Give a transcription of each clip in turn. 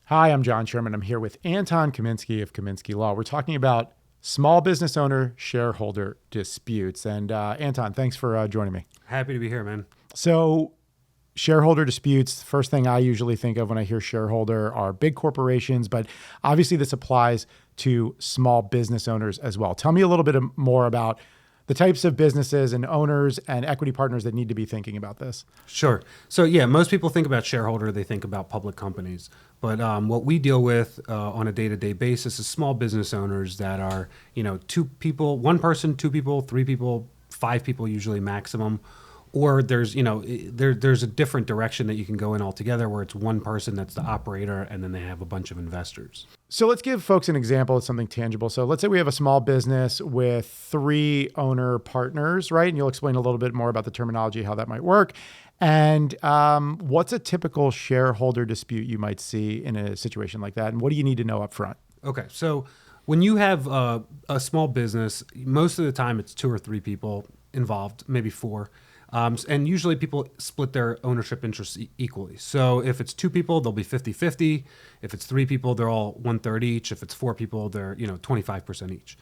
Hi, I'm Jon Sherman. I'm here with Anton Kaminsky of Kaminsky Law. We're talking about small business owner shareholder disputes. And Anton, thanks for joining me. Happy to be here, man. So shareholder disputes, the first thing I usually think of when I hear shareholder are big corporations, but obviously this applies to small business owners as well. Tell me a little bit more about the types of businesses and owners and equity partners that need to be thinking about this. Sure. So yeah, most people think about shareholder, they think about public companies. But what we deal with on a day-to-day basis is small business owners that are, two people, one person, two people, three people, five people usually maximum. Or there's a different direction that you can go in altogether where it's one person that's the operator and then they have a bunch of investors. So let's give folks an example of something tangible. So let's say we have a small business with 3 owner partners, right? And you'll explain a little bit more about the terminology, how that might work. And what's a typical shareholder dispute you might see in a situation like that? And what do you need to know up front? Okay, so when you have a small business, most of the time it's 2 or 3 people involved, maybe 4. And usually people split their ownership interests equally. So if it's 2 people, they'll be 50-50. If it's 3 people, they're all 1/3 each. If it's 4 people, they're 25% each.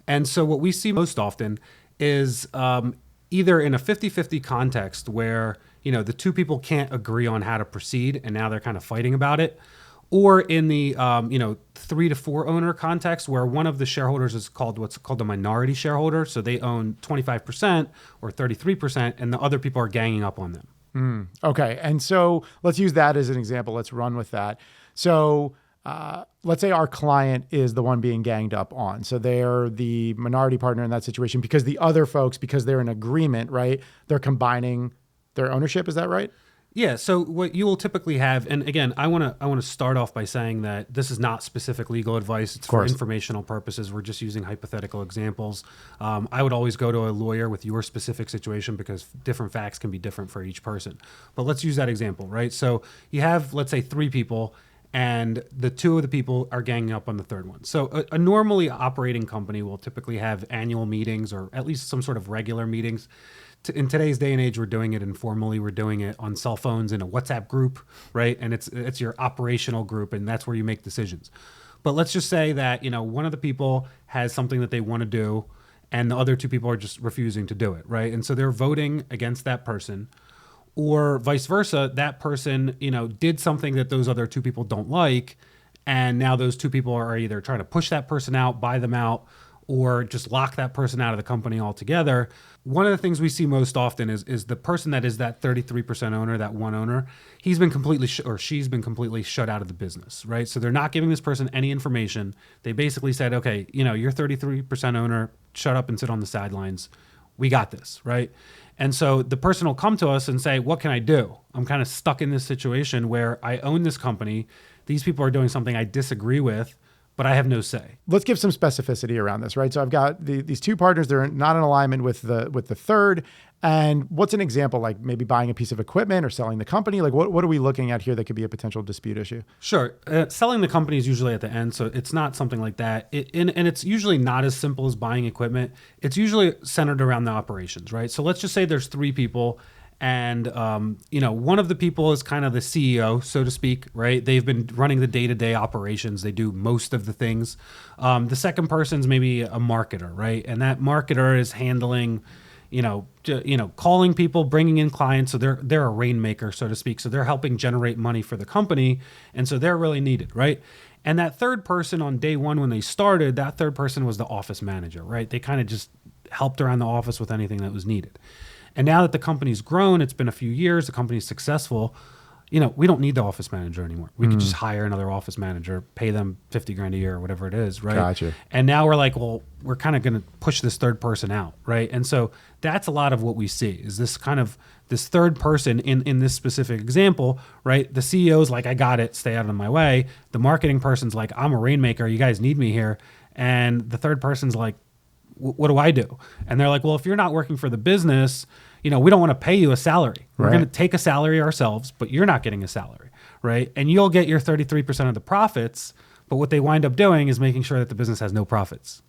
And so what we see most often is either in a 50-50 context where the 2 people can't agree on how to proceed and now they're kind of fighting about it, or in the 3 to 4 owner context where one of the shareholders is what's called a minority shareholder, so they own 25% or 33%, and the other people are ganging up on them. Okay, and so let's use that as an example. Let's run with that. So let's say our client is the one being ganged up on. So they're the minority partner in that situation because the other folks, because they're in agreement, right? They're combining their ownership. Is that right? Yeah. So what you will typically have, and again, I want to start off by saying that this is not specific legal advice. It's for informational purposes. We're just using hypothetical examples. I would always go to a lawyer with your specific situation because different facts can be different for each person. But let's use that example, right? So you have, let's say, 3 people, and the 2 of the people are ganging up on the 3rd one. So a normally operating company will typically have annual meetings or at least some sort of regular meetings. In today's day and age, we're doing it informally. We're doing it on cell phones in a WhatsApp group, right? And it's your operational group, and that's where you make decisions. But let's just say that one of the people has something that they want to do, and the other 2 people are just refusing to do it, right? And so they're voting against that person, or vice versa. That person, did something that those other 2 people don't like, and now those 2 people are either trying to push that person out, buy them out, or just lock that person out of the company altogether. One of the things we see most often is the person that is that 33% owner, that one owner, he's been completely or she's been completely shut out of the business, right? So they're not giving this person any information. They basically said, okay, you're 33% owner, shut up and sit on the sidelines. We got this, right? And so the person will come to us and say, what can I do? I'm kind of stuck in this situation where I own this company. These people are doing something I disagree with, but I have no say. Let's give some specificity around this, right? So I've got these 2 partners. They're not in alignment with the 3rd. And what's an example, like maybe buying a piece of equipment or selling the company? Like what are we looking at here that could be a potential dispute issue? Sure. Selling the company is usually at the end, so it's not something like that. And it's usually not as simple as buying equipment. It's usually centered around the operations, right? So let's just say there's 3 people. And, one of the people is kind of the CEO, so to speak, right? They've been running the day-to-day operations. They do most of the things. The second person's maybe a marketer, right? And that marketer is handling, calling people, bringing in clients. So they're a rainmaker, so to speak. So they're helping generate money for the company. And so they're really needed, right? And that 3rd person on day 1 when they started, that 3rd person was the office manager, right? They kind of just helped around the office with anything that was needed. And now that the company's grown, it's been a few years, the company's successful, we don't need the office manager anymore. We could just hire another office manager, pay them $50,000 a year or whatever it is, right? Gotcha. And now we're like, well, we're kind of going to push this 3rd person out, right? And so that's a lot of what we see is this kind of this 3rd person in this specific example, right? The CEO's like, I got it, stay out of my way. The marketing person's like, I'm a rainmaker, you guys need me here. And the 3rd person's like, what do I do? And they're like, well, if you're not working for the business, we don't want to pay you a salary. We're going to take a salary ourselves, but you're not getting a salary, right? And you'll get your 33% of the profits, but what they wind up doing is making sure that the business has no profits.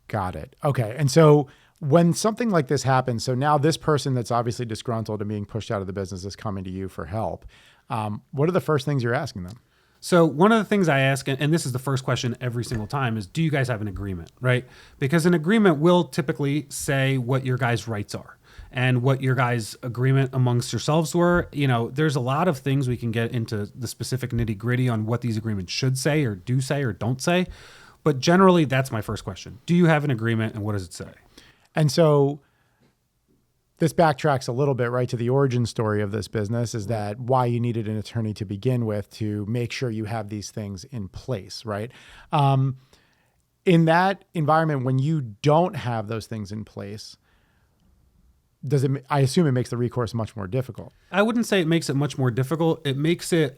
Got it. Okay. And so when something like this happens, so now this person that's obviously disgruntled and being pushed out of the business is coming to you for help. What are the first things you're asking them? So one of the things I ask, and this is the first question every single time, is do you guys have an agreement, right? Because an agreement will typically say what your guys' rights are and what your guys' agreement amongst yourselves were. There's a lot of things we can get into the specific nitty gritty on what these agreements should say or don't say. But generally, that's my first question. Do you have an agreement and what does it say? And so this backtracks a little bit, right, to the origin story of this business, is that why you needed an attorney to begin with to make sure you have these things in place, right? In that environment, when you don't have those things in place, I assume it makes the recourse much more difficult. I wouldn't say it makes it much more difficult. It makes it,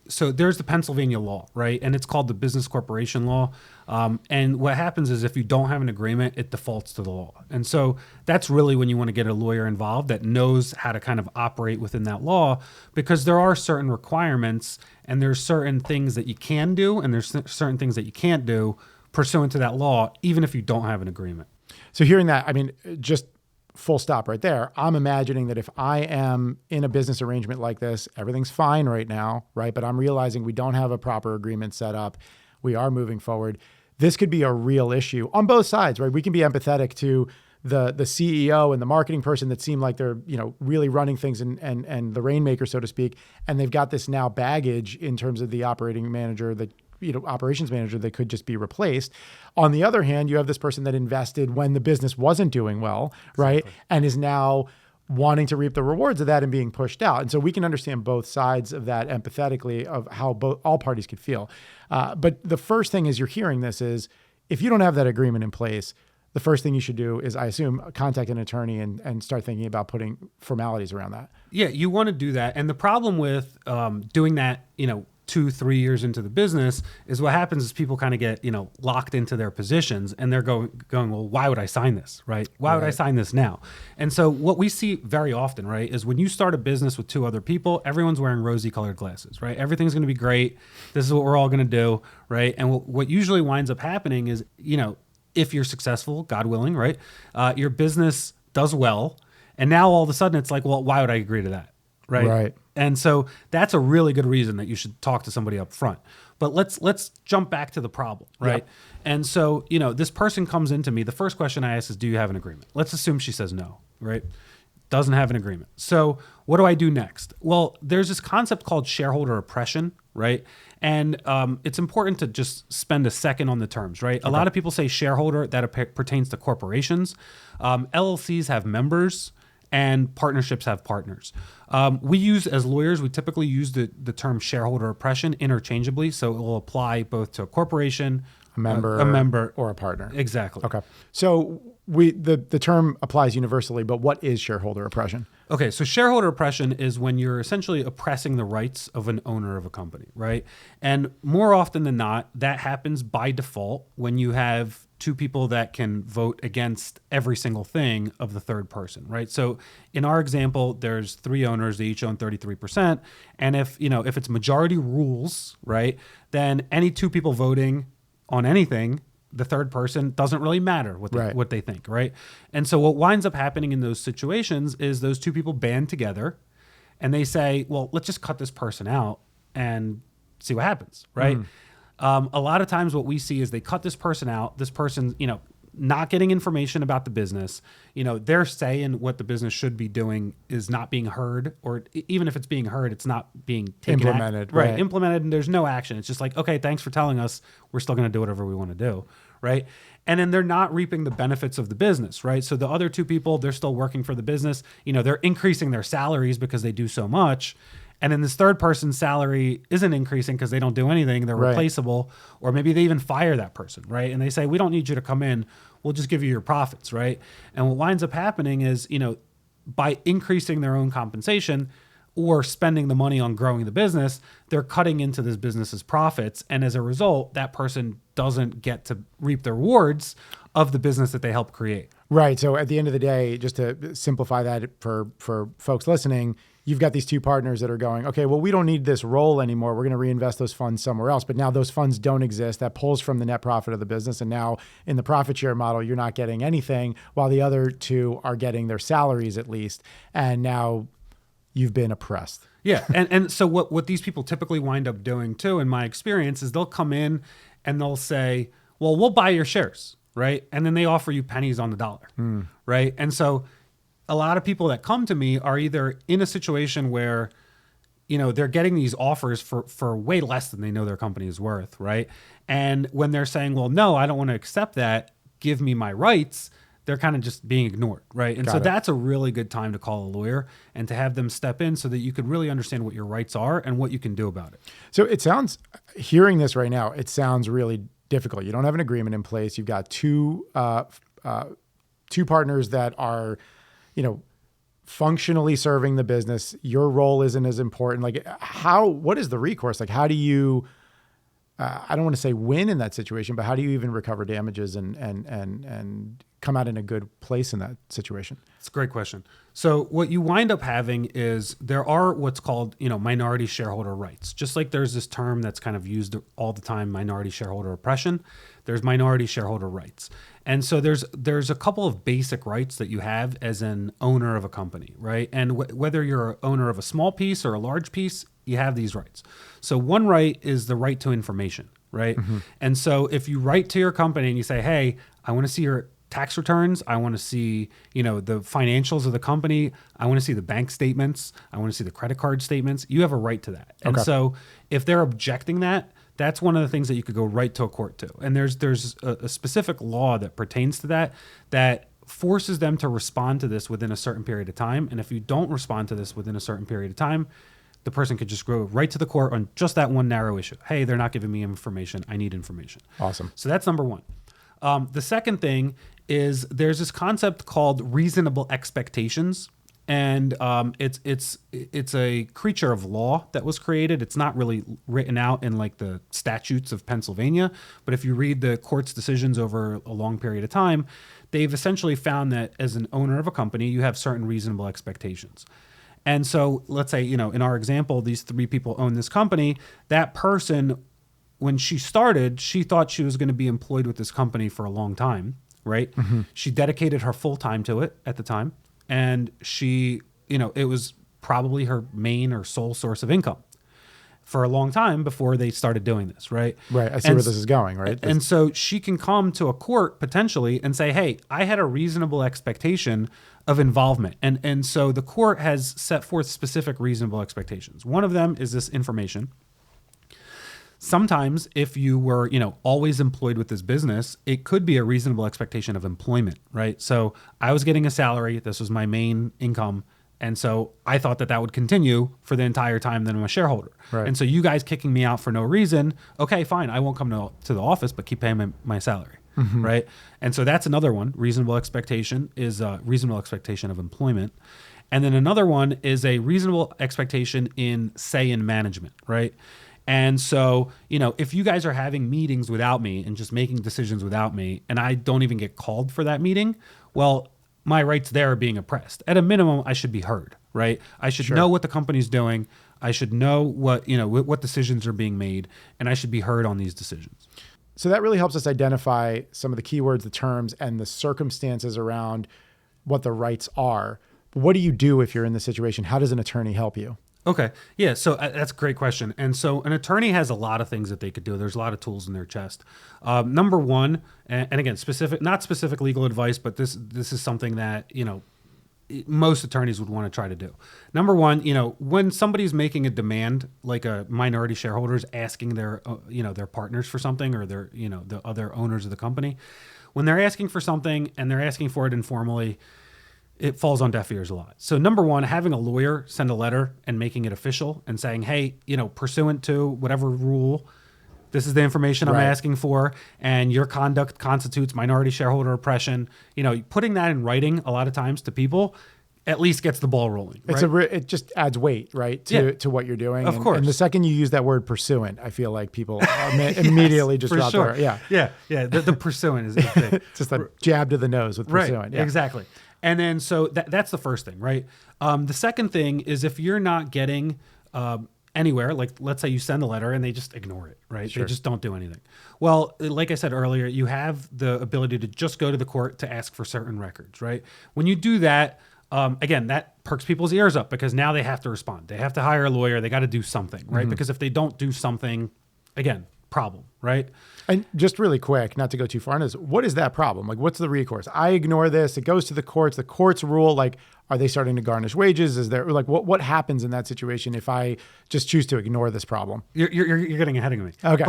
so there's the Pennsylvania law, right? And it's called the Business Corporation Law. And what happens is if you don't have an agreement, it defaults to the law. And so that's really when you want to get a lawyer involved that knows how to kind of operate within that law, because there are certain requirements and there's certain things that you can do and there's certain things that you can't do pursuant to that law, even if you don't have an agreement. So hearing that, I mean, just full stop right there. I'm imagining that if I am in a business arrangement like this, everything's fine right now, right? But I'm realizing we don't have a proper agreement set up. We are moving forward. This could be a real issue on both sides, right? We can be empathetic to the CEO and the marketing person that seem like they're, really running things and the rainmaker, so to speak. And they've got this now baggage in terms of the operating manager that, operations manager that could just be replaced. On the other hand, you have this person that invested when the business wasn't doing well, right? Exactly. And is now wanting to reap the rewards of that and being pushed out. And so we can understand both sides of that empathetically of how all parties could feel. But the first thing as you're hearing this is, if you don't have that agreement in place, the first thing you should do is, I assume, contact an attorney and start thinking about putting formalities around that. Yeah, you want to do that. And the problem with doing that, 2-3 years into the business is what happens is people kind of get, locked into their positions and they're going, well, why would I sign this, right? Why would I sign this now? And so what we see very often, right, is when you start a business with 2 other people, everyone's wearing rosy colored glasses, right? Everything's going to be great. This is what we're all going to do, right? And what usually winds up happening is, if you're successful, God willing, right, your business does well. And now all of a sudden it's like, well, why would I agree to that? Right. And so that's a really good reason that you should talk to somebody up front. But let's jump back to the problem, right? Yep. And so, this person comes into me. The first question I ask is, do you have an agreement? Let's assume she says no, right? Doesn't have an agreement. So what do I do next? Well, there's this concept called shareholder oppression, right? And it's important to just spend a second on the terms, right? Okay. A lot of people say shareholder, that pertains to corporations. LLCs have members and partnerships have partners. We use, as lawyers, we typically use the term shareholder oppression interchangeably. So it will apply both to a corporation, a member, or a partner. Exactly. Okay. So the term applies universally, but what is shareholder oppression? Okay, so shareholder oppression is when you're essentially oppressing the rights of an owner of a company, right? And more often than not, that happens by default when you have 2 people that can vote against every single thing of the third person, right? So in our example, there's 3 owners, they each own 33%. And if it's majority rules, right, then any 2 people voting on anything, the third person doesn't really matter what they think, right? And so what winds up happening in those situations is those 2 people band together and they say, well, let's just cut this person out and see what happens, right? A lot of times what we see is they cut this person out, this person, not getting information about the business, they're saying what the business should be doing is not being heard, or even if it's being heard, it's not being implemented. Right. Implemented, and there's no action. It's just like, okay, thanks for telling us. We're still going to do whatever we want to do. Right. And then they're not reaping the benefits of the business. Right. So the other 2 people, they're still working for the business. They're increasing their salaries because they do so much. And then this third person's salary isn't increasing because they don't do anything. They're replaceable, or maybe they even fire that person, right? And they say, we don't need you to come in. We'll just give you your profits, right? And what winds up happening is, by increasing their own compensation or spending the money on growing the business, they're cutting into this business's profits. And as a result, that person doesn't get to reap the rewards of the business that they help create. Right. So at the end of the day, just to simplify that for folks listening, you've got these 2 partners that are going, okay, well, we don't need this role anymore. We're going to reinvest those funds somewhere else. But now those funds don't exist. That pulls from the net profit of the business. And now in the profit share model, you're not getting anything while the other 2 are getting their salaries at least. And now you've been oppressed. Yeah. And so what these people typically wind up doing too, in my experience, is they'll come in and they'll say, well, we'll buy your shares, right? And then they offer you pennies on the dollar, right? And so a lot of people that come to me are either in a situation where, they're getting these offers for way less than they know their company is worth, right? And when they're saying, well, no, I don't want to accept that, give me my rights, they're kind of just being ignored, right? And that's a really good time to call a lawyer and to have them step in so that you could really understand what your rights are and what you can do about it. So it sounds, hearing this right now, it sounds really difficult. You don't have an agreement in place. You've got two partners that are, functionally serving the business. Your role isn't as important. Like what is the recourse? Like how do you, I don't want to say win in that situation, but how do you even recover damages and come out in a good place in that situation? It's a great question. So what you wind up having is there are what's called, minority shareholder rights. Just like there's this term that's kind of used all the time, minority shareholder oppression, there's minority shareholder rights. And so there's a couple of basic rights that you have as an owner of a company, right? And whether you're an owner of a small piece or a large piece, you have these rights. So one right is the right to information, right? Mm-hmm. And so if you write to your company and you say, hey, I want to see your tax returns, I want to see, the financials of the company, I want to see the bank statements, I want to see the credit card statements, you have a right to that. And so if they're objecting that's one of the things that you could go right to a court to. And there's a specific law that pertains to that forces them to respond to this within a certain period of time. And if you don't respond to this within a certain period of time, the person could just go right to the court on just that one narrow issue. Hey, they're not giving me information. I need information. Awesome. So that's number one. The second thing is there's this concept called reasonable expectations. And it's a creature of law that was created. It's not really written out in like the statutes of Pennsylvania, but if you read the court's decisions over a long period of time, they've essentially found that as an owner of a company, you have certain reasonable expectations. And so let's say, in our example, these three people own this company. That person, when she started, she thought she was going to be employed with this company for a long time, right? Mm-hmm. She dedicated her full time to it at the time. And she, it was probably her main or sole source of income for a long time before they started doing this, right? Right. I see where this is going, right? And so she can come to a court potentially and say, hey, I had a reasonable expectation of involvement. And so the court has set forth specific reasonable expectations. One of them is this information. Sometimes if you were, always employed with this business, it could be a reasonable expectation of employment, right? So I was getting a salary. This was my main income. And so I thought that would continue for the entire time that I'm a shareholder. Right. And so you guys kicking me out for no reason, okay, fine. I won't come to the office, but keep paying my salary, mm-hmm. right? And so that's another one. Reasonable expectation is a reasonable expectation of employment. And then another one is a reasonable expectation in say in management, right? And so, if you guys are having meetings without me and just making decisions without me, and I don't even get called for that meeting, well, my rights there are being oppressed. At a minimum, I should be heard, right? I should know what the company's doing. I should know what decisions are being made, and I should be heard on these decisions. So that really helps us identify some of the keywords, the terms, and the circumstances around what the rights are. But what do you do if you're in this situation? How does an attorney help you? Okay. Yeah. So that's a great question. And so an attorney has a lot of things that they could do. There's a lot of tools in their chest. Number one, and again, not specific legal advice, but this is something that, most attorneys would want to try to do. Number one, when somebody's making a demand, like a minority shareholder is asking their partners for something, or their, the other owners of the company, when they're asking for something and they're asking for it informally, it falls on deaf ears a lot. So number one, having a lawyer send a letter and making it official and saying, hey, pursuant to whatever rule, this is the information I'm asking for, and your conduct constitutes minority shareholder oppression. Putting that in writing a lot of times to people at least gets the ball rolling. Right? It just adds weight, right, to what you're doing. Of course. And the second you use that word pursuant, I feel like people immediately just drop their, Yeah. The pursuant is big. Just a jab to the nose with pursuant. Right. Yeah. Exactly. And then so that's the first thing, right? The second thing is if you're not getting anywhere, like let's say you send a letter and they just ignore it, right? Sure. They just don't do anything. Well, like I said earlier, you have the ability to just go to the court to ask for certain records, right? When you do that, Again, that perks people's ears up because now they have to respond. They have to hire a lawyer. They got to do something, right? Because if they don't do something, again, problem, right? And just really quick, not to go too far on this, what is that problem? Like, what's the recourse? I ignore this. It goes to the courts rule. Like, are they starting to garnish wages? Is there like, what happens in that situation if I just choose to ignore this problem? You're getting ahead of me. Okay.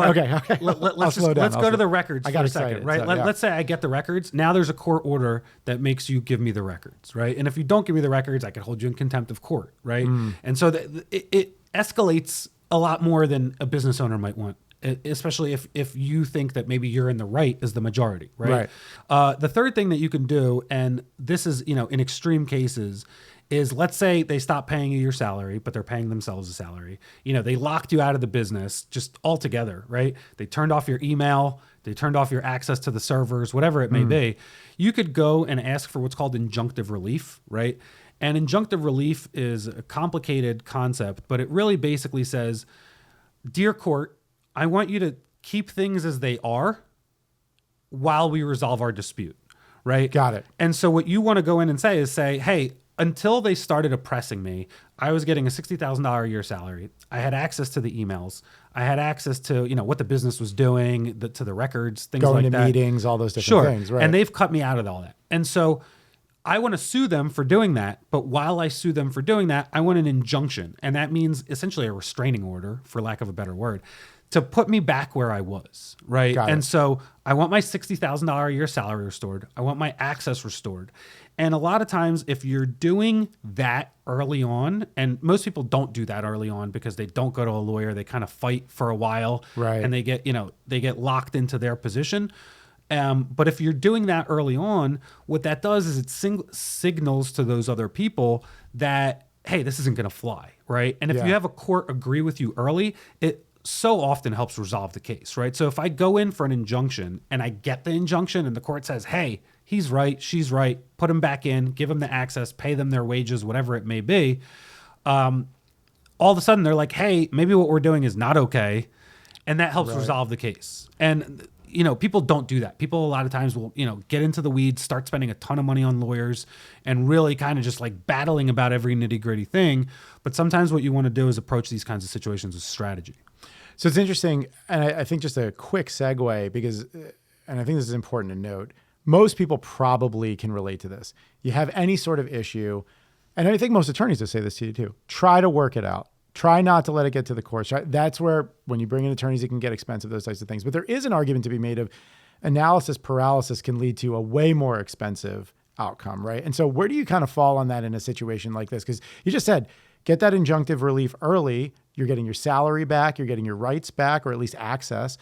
Let's go to the records for a second, right? Let's say I get the records. Now there's a court order that makes you give me the records, right? And if you don't give me the records, I could hold you in contempt of court, right? And so it escalates a lot more than a business owner might want, especially if you think that maybe you're in the right as the majority, right? The third thing that you can do, and this is, in extreme cases, is let's say they stop paying you your salary, but they're paying themselves a salary. They locked you out of the business just altogether, right? They turned off your email, they turned off your access to the servers, whatever it may be. You could go and ask for what's called injunctive relief, right? And injunctive relief is a complicated concept, but it really basically says, dear court, I want you to keep things as they are while we resolve our dispute, right? Got it. And so what you want to go in and say, hey, until they started oppressing me, I was getting a $60,000 a year salary. I had access to the emails. I had access to, what the business was doing, to the records, things like that. Going to meetings, all those different things, right? And they've cut me out of all that. And so I want to sue them for doing that. But while I sue them for doing that, I want an injunction. And that means essentially a restraining order, for lack of a better word, to put me back where I was, right? And so I want my $60,000 a year salary restored. I want my access restored. And a lot of times if you're doing that early on, and most people don't do that early on because they don't go to a lawyer, they kind of fight for a while, right? And they get locked into their position. But if you're doing that early on, what that does is it signals to those other people that, hey, this isn't going to fly, right? And if you have a court agree with you early, it so often helps resolve the case, right? So if I go in for an injunction and I get the injunction and the court says, hey, he's right, she's right, put him back in, give them the access, pay them their wages, whatever it may be, all of a sudden they're like, hey, maybe what we're doing is not okay. And that helps resolve the case. And people don't do that. People a lot of times will, get into the weeds, start spending a ton of money on lawyers and really kind of just like battling about every nitty gritty thing. But sometimes what you want to do is approach these kinds of situations with strategy. So it's interesting. And I think just a quick segue because, and I think this is important to note, most people probably can relate to this. You have any sort of issue, and I think most attorneys will say this to you too, try to work it out. Try not to let it get to the courts. That's where, when you bring in attorneys, it can get expensive, those types of things. But there is an argument to be made of analysis paralysis can lead to a way more expensive outcome, right? And so where do you kind of fall on that in a situation like this? Because you just said, get that injunctive relief early. You're getting your salary back. You're getting your rights back, or at least access.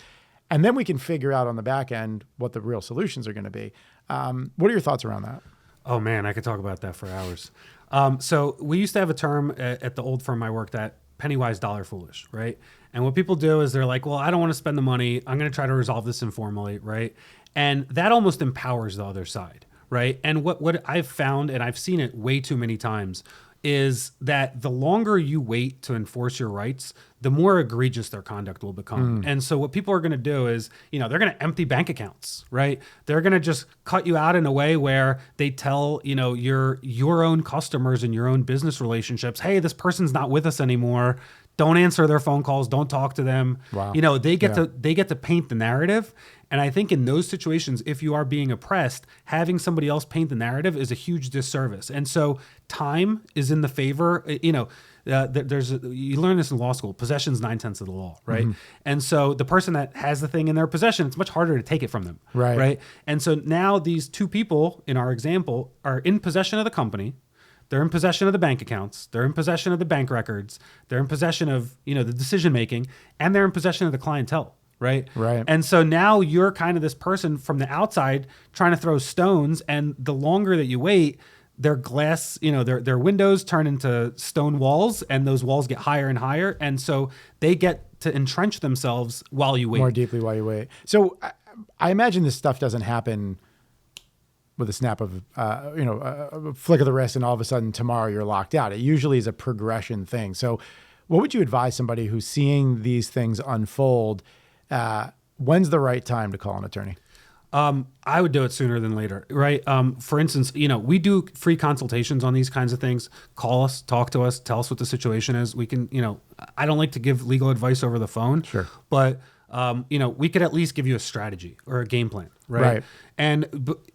And then we can figure out on the back end what the real solutions are going to be. What are your thoughts around that? Oh, man, I could talk about that for hours. So we used to have a term at the old firm I worked at, penny wise, dollar foolish, right? And what people do is they're like, well, I don't want to spend the money. I'm going to try to resolve this informally, right? And that almost empowers the other side, right? And what I've found, and I've seen it way too many times, is that the longer you wait to enforce your rights, the more egregious their conduct will become. And so what people are going to do is, they're going to empty bank accounts, right? They're going to just cut you out in a way where they tell, your own customers and your own business relationships, hey, this person's not with us anymore. Don't answer their phone calls. Don't talk to them. Wow. They get to paint the narrative. And I think in those situations, if you are being oppressed, having somebody else paint the narrative is a huge disservice. And so time is in the favor. You learn this in law school. Possession's 9/10 of the law, right? And so the person that has the thing in their possession, it's much harder to take it from them, right? And so now these two people in our example are in possession of the company. They're in possession of the bank accounts. They're in possession of the bank records. They're in possession of, the decision making, and they're in possession of the clientele. Right. And so now you're kind of this person from the outside trying to throw stones. And the longer that you wait, their glass, their windows turn into stone walls, and those walls get higher and higher. And so they get to entrench themselves while you wait. More deeply while you wait. So I imagine this stuff doesn't happen with a snap of, a flick of the wrist, and all of a sudden tomorrow you're locked out. It usually is a progression thing. So what would you advise somebody who's seeing these things unfold? When's the right time to call an attorney? I would do it sooner than later, right? For instance, we do free consultations on these kinds of things. Call us, talk to us, tell us what the situation is. We can, I don't like to give legal advice over the phone, Sure, but we could at least give you a strategy or a game plan, right? And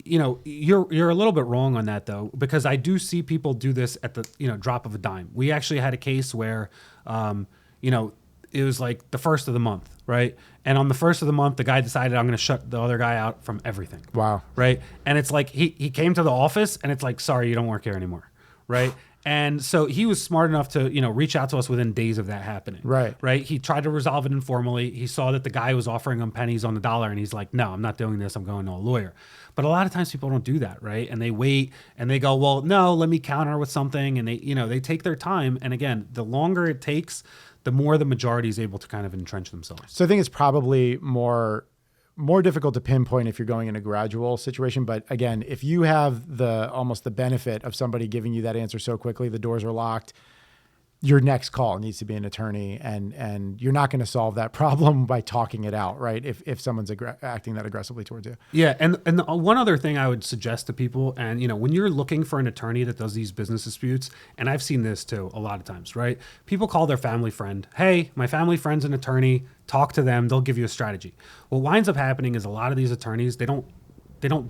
you're a little bit wrong on that though, because I do see people do this at the drop of a dime. We actually had a case where it was like the first of the month, right? And on the first of the month, the guy decided I'm going to shut the other guy out from everything. Wow. Right? And it's like he came to the office and it's like, sorry, you don't work here anymore. Right? And so he was smart enough to, reach out to us within days of that happening. Right. Right? He tried to resolve it informally. He saw that the guy was offering him pennies on the dollar and he's like, no, I'm not doing this. I'm going to a lawyer. But a lot of times people don't do that, right? And they wait and they go, well, no, let me counter with something. And they take their time. And again, the longer it takes, the more the majority is able to kind of entrench themselves. So I think it's probably more difficult to pinpoint if you're going in a gradual situation. But again, if you have almost the benefit of somebody giving you that answer so quickly, the doors are locked, your next call needs to be an attorney, and you're not going to solve that problem by talking it out, right? If someone's acting that aggressively towards you. Yeah, and one other thing I would suggest to people, and when you're looking for an attorney that does these business disputes, and I've seen this too a lot of times, right? People call their family friend, hey, my family friend's an attorney, talk to them, they'll give you a strategy. What winds up happening is a lot of these attorneys, they don't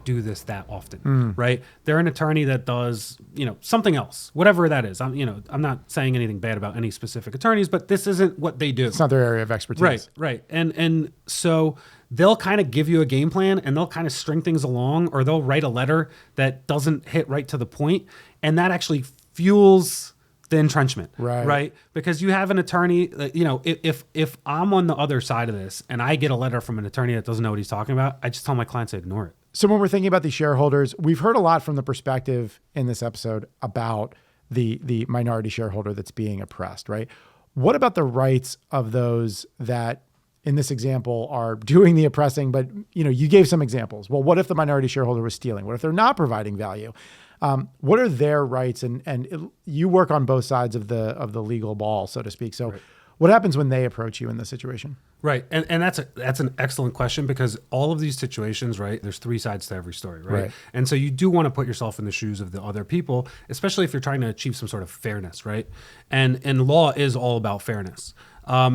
do this that often, right? They're an attorney that does, something else, whatever that is. I'm not saying anything bad about any specific attorneys, but this isn't what they do. It's not their area of expertise. Right. And so they'll kind of give you a game plan and they'll kind of string things along, or they'll write a letter that doesn't hit right to the point. And that actually fuels the entrenchment, right? Because you have an attorney, if I'm on the other side of this and I get a letter from an attorney that doesn't know what he's talking about, I just tell my clients to ignore it. So when we're thinking about these shareholders, we've heard a lot from the perspective in this episode about the minority shareholder that's being oppressed, right? What about the rights of those that, in this example, are doing the oppressing, but you gave some examples. Well, what if the minority shareholder was stealing? What if they're not providing value? What are their rights? And you work on both sides of the legal ball, so to speak. So what happens when they approach you in this situation? Right. And that's an excellent question, because all of these situations, right, there's three sides to every story, right? And so you do want to put yourself in the shoes of the other people, especially if you're trying to achieve some sort of fairness, right? And law is all about fairness.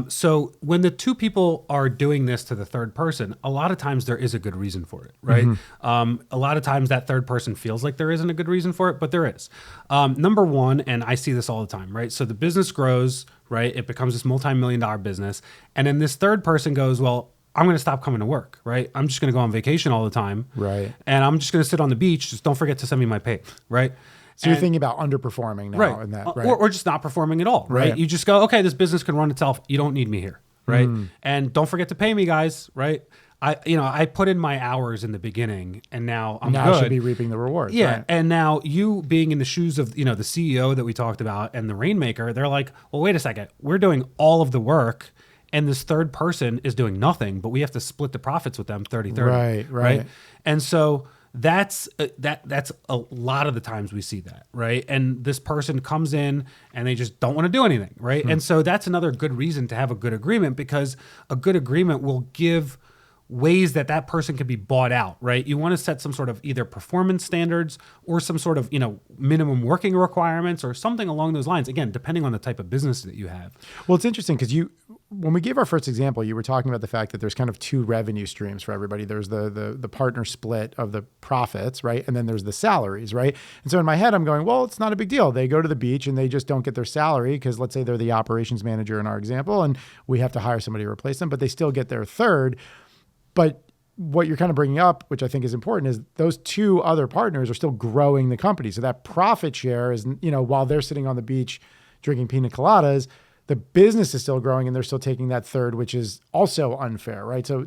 So when the two people are doing this to the third person, a lot of times there is a good reason for it, right? A lot of times that third person feels like there isn't a good reason for it, but there is. Number one, and I see this all the time, right? So the business grows, right? It becomes this multi-million-dollar business. And then this third person goes, well, I'm going to stop coming to work, right? I'm just going to go on vacation all the time. Right. And I'm just going to sit on the beach. Just don't forget to send me my pay, right? So you're thinking about underperforming now, in that, right? Or just not performing at all, right? You just go, okay, this business can run itself. You don't need me here, right? And don't forget to pay me, guys, right? I put in my hours in the beginning, and now I'm good. I should be reaping the rewards. Yeah, right? And now you being in the shoes of the CEO that we talked about and the rainmaker, they're like, well, wait a second, we're doing all of the work, and this third person is doing nothing, but we have to split the profits with them 30-30. Right. And so that's a lot of the times we see that, right? And this person comes in and they just don't want to do anything, right? And so that's another good reason to have a good agreement, because a good agreement will give ways that person can be bought out, right? You want to set some sort of either performance standards or some sort of, minimum working requirements or something along those lines. Again, depending on the type of business that you have. Well, it's interesting because when we gave our first example, you were talking about the fact that there's kind of two revenue streams for everybody. There's the partner split of the profits, right? And then there's the salaries, right? And so in my head, I'm going, well, it's not a big deal. They go to the beach and they just don't get their salary because let's say they're the operations manager in our example, and we have to hire somebody to replace them, but they still get their third. But what you're kind of bringing up, which I think is important, is those two other partners are still growing the company. So that profit share is, while they're sitting on the beach drinking pina coladas, the business is still growing and they're still taking that third, which is also unfair, right? So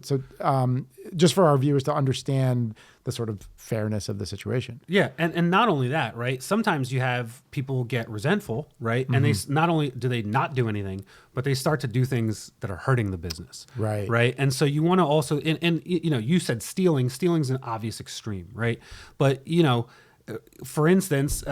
just for our viewers to understand the sort of fairness of the situation. Yeah, and not only that, right? Sometimes you have people get resentful, right? And they not only do they not do anything, but they start to do things that are hurting the business, right? And so you want to also, and you said stealing's an obvious extreme, right? But for instance,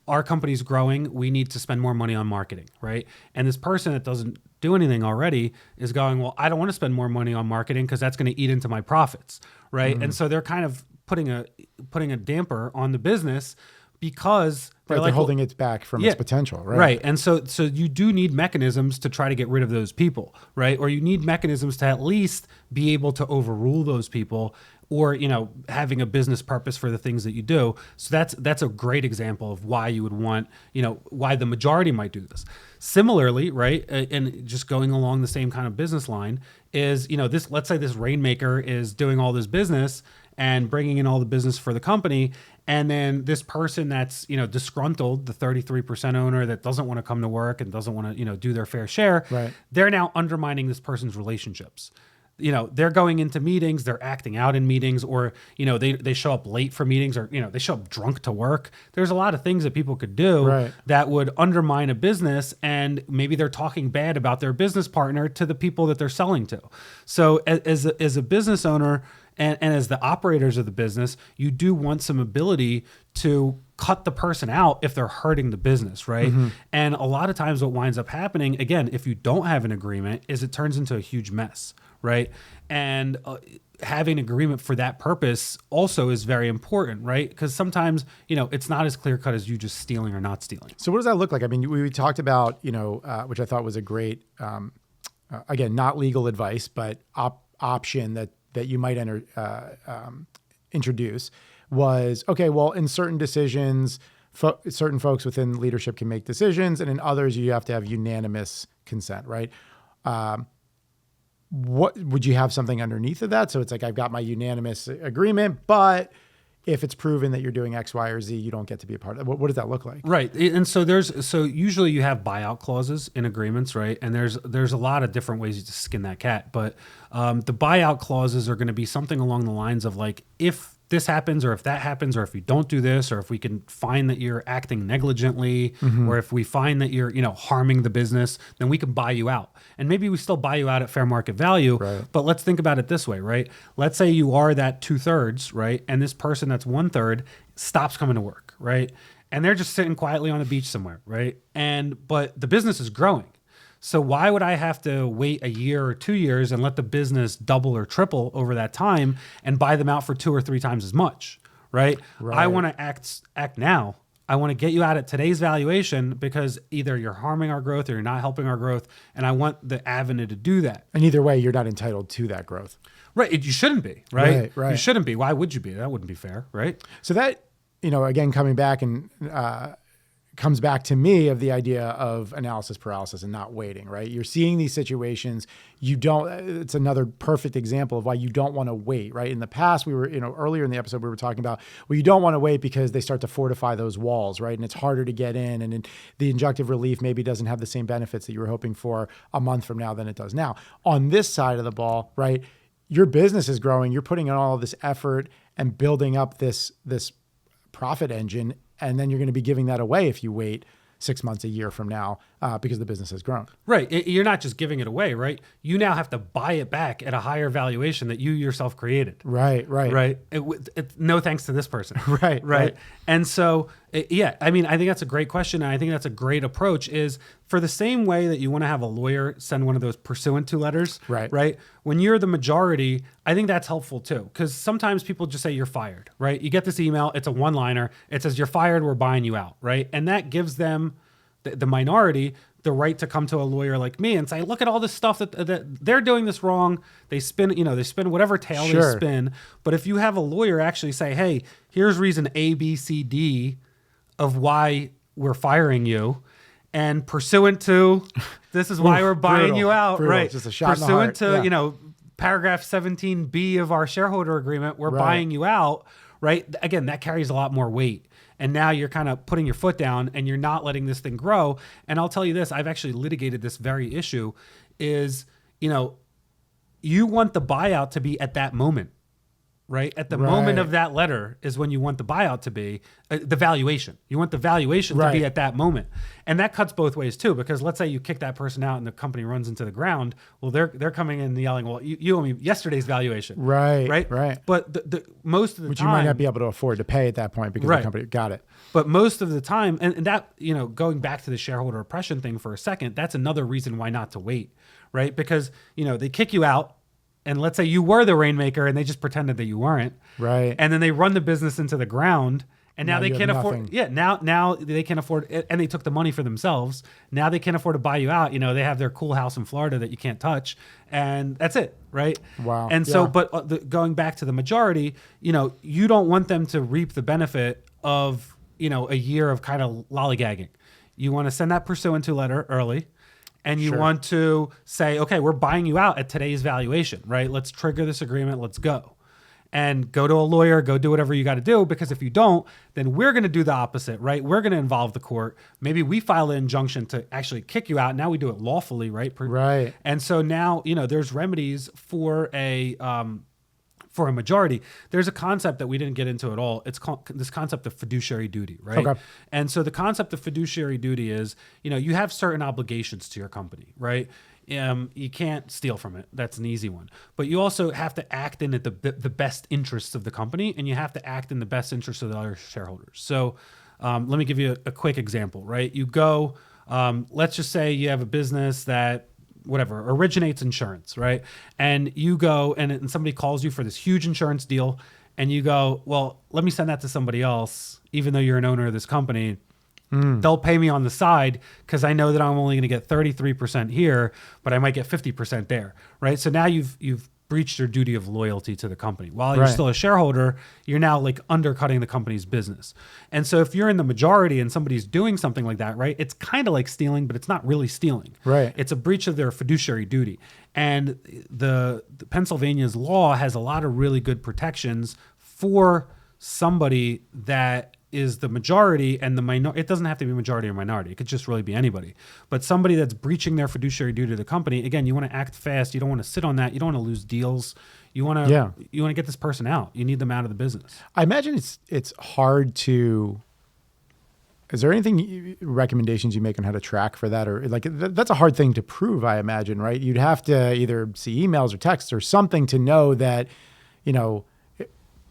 our company's growing, we need to spend more money on marketing, right? And this person that doesn't do anything already is going, well, I don't want to spend more money on marketing because that's going to eat into my profits, right? And so they're kind of putting a damper on the business because they're holding it back from its potential, right? Right. And so you do need mechanisms to try to get rid of those people, right? Or you need mechanisms to at least be able to overrule those people, or, having a business purpose for the things that you do. So that's a great example of why you would want, why the majority might do this. Similarly, right, and just going along the same kind of business line is, let's say this rainmaker is doing all this business and bringing in all the business for the company. And then this person that's, disgruntled, the 33% owner that doesn't want to come to work and doesn't want to, do their fair share, right, they're now undermining this person's relationships. They're going into meetings, they're acting out in meetings, or, they show up late for meetings, or, they show up drunk to work. There's a lot of things that people could do that would undermine a business, and maybe they're talking bad about their business partner to the people that they're selling to. So as a business owner and as the operators of the business, you do want some ability to cut the person out if they're hurting the business, right? And a lot of times what winds up happening, again, if you don't have an agreement, is it turns into a huge mess. Right. And having an agreement for that purpose also is very important, right? Because sometimes, it's not as clear cut as you just stealing or not stealing. So what does that look like? I mean, we talked about, which I thought was a great, again, not legal advice, but option that you might introduce was, okay, well, in certain decisions, certain folks within leadership can make decisions, and in others, you have to have unanimous consent, right? What would you have something underneath of that? So it's like, I've got my unanimous agreement, but if it's proven that you're doing X, Y, or Z, you don't get to be a part of it. What does that look like? Right. And so usually you have buyout clauses in agreements, right? And there's a lot of different ways to skin that cat, but the buyout clauses are going to be something along the lines of like, if this happens, or if that happens, or if you don't do this, or if we can find that you're acting negligently, or if we find that you're, harming the business, then we can buy you out. And maybe we still buy you out at fair market value, right, but let's think about it this way, right? Let's say you are that 2/3, right? And this person that's 1/3 stops coming to work, right? And they're just sitting quietly on a beach somewhere, right? But the business is growing. So why would I have to wait a year or 2 years and let the business double or triple over that time and buy them out for 2 or 3 times as much, right? I want to act now. I want to get you out at today's valuation because either you're harming our growth or you're not helping our growth, and I want the avenue to do that. And either way, you're not entitled to that growth. Right. You shouldn't be, right? Right. You shouldn't be. Why would you be? That wouldn't be fair, right? So that, again, coming back and comes back to me of the idea of analysis paralysis and not waiting, right? You're seeing these situations. It's another perfect example of why you don't want to wait, right? In the past, we were, earlier in the episode, we were talking about, well, you don't want to wait because they start to fortify those walls, right? And it's harder to get in. And the injunctive relief maybe doesn't have the same benefits that you were hoping for a month from now than it does now. On this side of the ball, right? Your business is growing. You're putting in all of this effort and building up this profit engine. And then you're going to be giving that away if you wait 6 months, a year from now, because the business has grown. Right. You're not just giving it away, right? You now have to buy it back at a higher valuation that you yourself created. Right. No thanks to this person. Right. And so, I mean, I think that's a great question. And I think that's a great approach is for the same way that you want to have a lawyer send one of those pursuant to letters, right? When you're the majority, I think that's helpful too. Because sometimes people just say you're fired, right? You get this email, it's a one-liner. It says you're fired, we're buying you out, right? And that gives them, the minority, the right to come to a lawyer like me and say, look at all this stuff that they're doing this wrong. They spin whatever tale they spin. But if you have a lawyer actually say, hey, here's reason A, B, C, D of why we're firing you, and pursuant to this is why we're buying you out, right? Just a shot pursuant in the heart. to paragraph 17B of our shareholder agreement, we're buying you out, right? Again, that carries a lot more weight. And now you're kind of putting your foot down and you're not letting this thing grow. And I'll tell you this, I've actually litigated this very issue is, you want the buyout to be at that moment. right? At the moment of that letter is when you want the buyout to be, the valuation. You want the valuation to be at that moment. And that cuts both ways too, because let's say you kick that person out and the company runs into the ground. Well, they're coming in and yelling, well, you owe me yesterday's valuation. Right. But the most of the Which time, you might not be able to afford to pay at that point because the company got it. But most of the time, and that, going back to the shareholder oppression thing for a second, that's another reason why not to wait, right? Because, they kick you out. And let's say you were the rainmaker and they just pretended that you weren't. Right. And then they run the business into the ground and now they can't afford. Nothing. Yeah. Now they can't afford it. And they took the money for themselves. Now they can't afford to buy you out. They have their cool house in Florida that you can't touch. And that's it. Right. Wow. And so, but going back to the majority, you don't want them to reap the benefit of, a year of kind of lollygagging. You want to send that pursuant to letter early. And you want to say, okay, we're buying you out at today's valuation, right? Let's trigger this agreement. Let's go. And go to a lawyer, go do whatever you got to do. Because if you don't, then we're going to do the opposite, right? We're going to involve the court. Maybe we file an injunction to actually kick you out. Now we do it lawfully, right? Right. And so now, there's remedies for a majority. There's a concept that we didn't get into at all. It's called this concept of fiduciary duty, right? Okay. And so the concept of fiduciary duty is, you have certain obligations to your company, right? You can't steal from it. That's an easy one. But you also have to act in the best interests of the company, and you have to act in the best interests of the other shareholders. So let me give you a quick example, right? You go, let's just say you have a business that originates insurance, right? And you go and somebody calls you for this huge insurance deal and you go, well, let me send that to somebody else, even though you're an owner of this company. They'll pay me on the side because I know that I'm only going to get 33% here, but I might get 50% there, right? So now you've breached your duty of loyalty to the company. While you're still a shareholder, you're now like undercutting the company's business. And so if you're in the majority and somebody's doing something like that, right, it's kind of like stealing, but it's not really stealing. Right. It's a breach of their fiduciary duty. And the Pennsylvania's law has a lot of really good protections for somebody that is the majority and the minority. It doesn't have to be majority or minority. It could just really be anybody. But somebody that's breaching their fiduciary duty to the company, again, you want to act fast. You don't want to sit on that. You don't want to lose deals. You want to get this person out. You need them out of the business. I imagine it's hard to. Is there anything recommendations you make on how to track for that, or like that's a hard thing to prove? I imagine, right? You'd have to either see emails or texts or something to know that,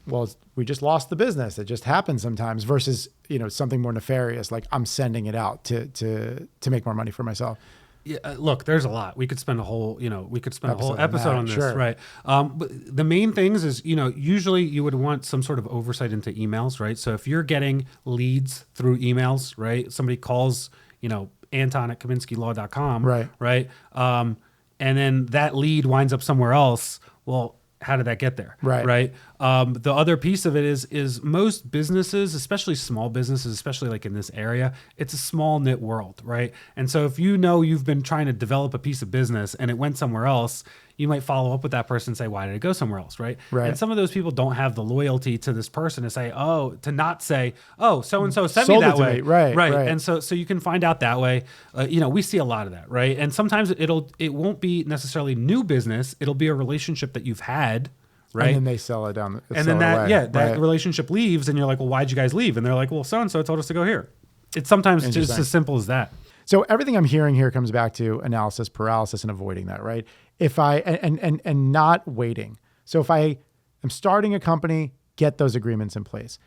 well, we just lost the business. It just happens sometimes versus, something more nefarious, like I'm sending it out to make more money for myself. Yeah, look, there's a lot. We could spend a whole, episode on this, sure. right? But the main things is, usually you would want some sort of oversight into emails, right? So if you're getting leads through emails, right? Somebody calls, Anton at KaminskyLaw.com, right? And then that lead winds up somewhere else. Well, how did that get there? Right. The other piece of it is most businesses, especially small businesses, especially like in this area, it's a small knit world, right? And so if you've been trying to develop a piece of business and it went somewhere else, you might follow up with that person and say, why did it go somewhere else, right? And some of those people don't have the loyalty to this person to say, to not say, so-and-so sent me that way. Right. And so you can find out that way. We see a lot of that, right? And sometimes it won't be necessarily new business. It'll be a relationship that you've had, right? And then they sell it down. And then that relationship leaves and you're like, well, why'd you guys leave? And they're like, well, so-and-so told us to go here. It's sometimes just as simple as that. So everything I'm hearing here comes back to analysis paralysis and avoiding that, right? If I and not waiting. So if I am starting a company, get those agreements in place.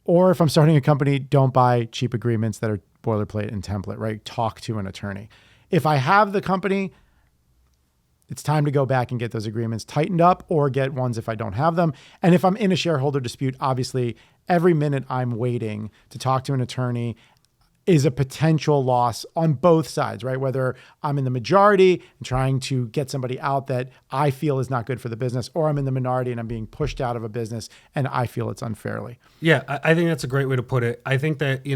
Or if I'm starting a company, don't buy cheap agreements that are boilerplate and template, right? Talk to an attorney. If I have the company, it's time to go back and get those agreements tightened up or get ones if I don't have them. And if I'm in a shareholder dispute, obviously every minute I'm waiting to talk to an attorney is a potential loss on both sides, right? Whether I'm in the majority and trying to get somebody out that I feel is not good for the business, or I'm in the minority and I'm being pushed out of a business and I feel it's unfairly. Yeah, I think that's a great way to put it. I think that,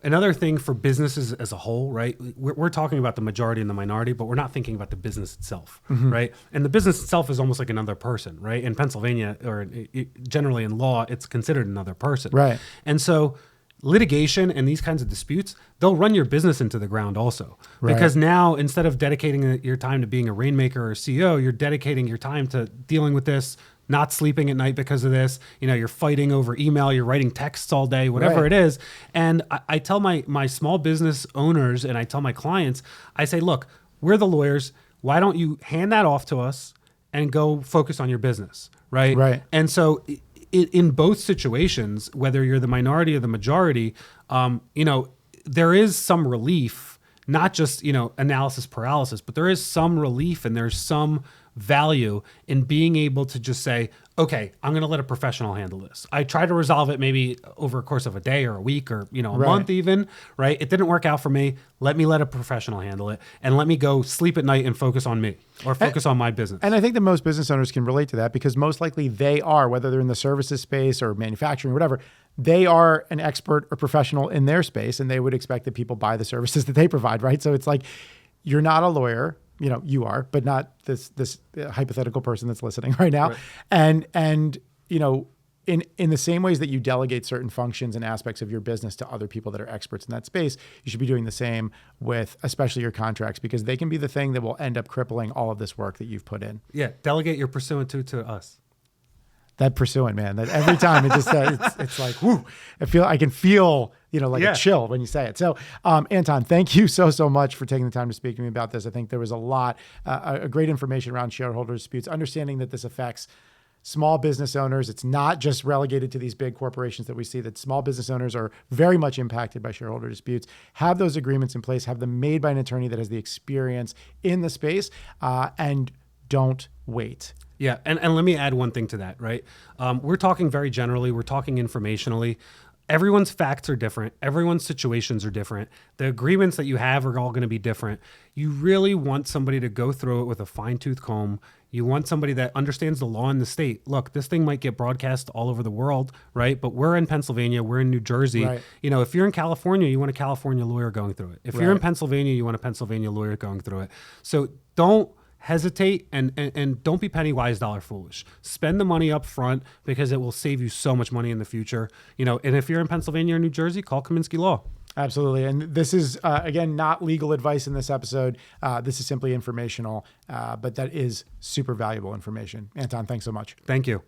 another thing for businesses as a whole, right? We're talking about the majority and the minority, but we're not thinking about the business itself, right? And the business itself is almost like another person, right? In Pennsylvania, or generally in law, it's considered another person. Right. And so litigation and these kinds of disputes, they'll run your business into the ground also. Right. Because now, instead of dedicating your time to being a rainmaker or CEO, you're dedicating your time to dealing with this, not sleeping at night because of this. You're fighting over email, you're writing texts all day, whatever Right. it is. And I tell my small business owners and I tell my clients, I say, look, we're the lawyers. Why don't you hand that off to us and go focus on your business, right? Right. And so in both situations, whether you're the minority or the majority, there is some relief, not just, analysis paralysis, but there is some relief and there's some value in being able to just say, okay, I'm going to let a professional handle this. I try to resolve it maybe over a course of a day or a week or, a month even, right? It didn't work out for me. Let a professional handle it and let me go sleep at night and focus on me or focus on my business. And I think that most business owners can relate to that because most likely they are, whether they're in the services space or manufacturing or whatever, they are an expert or professional in their space and they would expect that people buy the services that they provide, right? So it's like, you're not a lawyer, you are, but not this hypothetical person that's listening right now. Right. And in the same ways that you delegate certain functions and aspects of your business to other people that are experts in that space, you should be doing the same with especially your contracts because they can be the thing that will end up crippling all of this work that you've put in. Yeah, delegate your pursuant to us. That pursuant, man, that every time it just it's like, whoo, I can feel, a chill when you say it. So, Anton, thank you so much for taking the time to speak to me about this. I think there was a lot, a great information around shareholder disputes, understanding that this affects small business owners. It's not just relegated to these big corporations that we see, that small business owners are very much impacted by shareholder disputes. Have those agreements in place, have them made by an attorney that has the experience in the space, and don't wait. Yeah, and let me add one thing to that, right? We're talking very generally, we're talking informationally. Everyone's facts are different. Everyone's situations are different. The agreements that you have are all going to be different. You really want somebody to go through it with a fine-tooth comb. You want somebody that understands the law in the state. Look, this thing might get broadcast all over the world, right? But we're in Pennsylvania, we're in New Jersey. Right. If you're in California, you want a California lawyer going through it. If you're in Pennsylvania, you want a Pennsylvania lawyer going through it. So don't hesitate and don't be penny wise, dollar foolish. Spend the money up front because it will save you so much money in the future. And if you're in Pennsylvania or New Jersey, call Kaminsky Law. Absolutely. And this is, again, not legal advice in this episode. This is simply informational, but that is super valuable information. Anton, thanks so much. Thank you.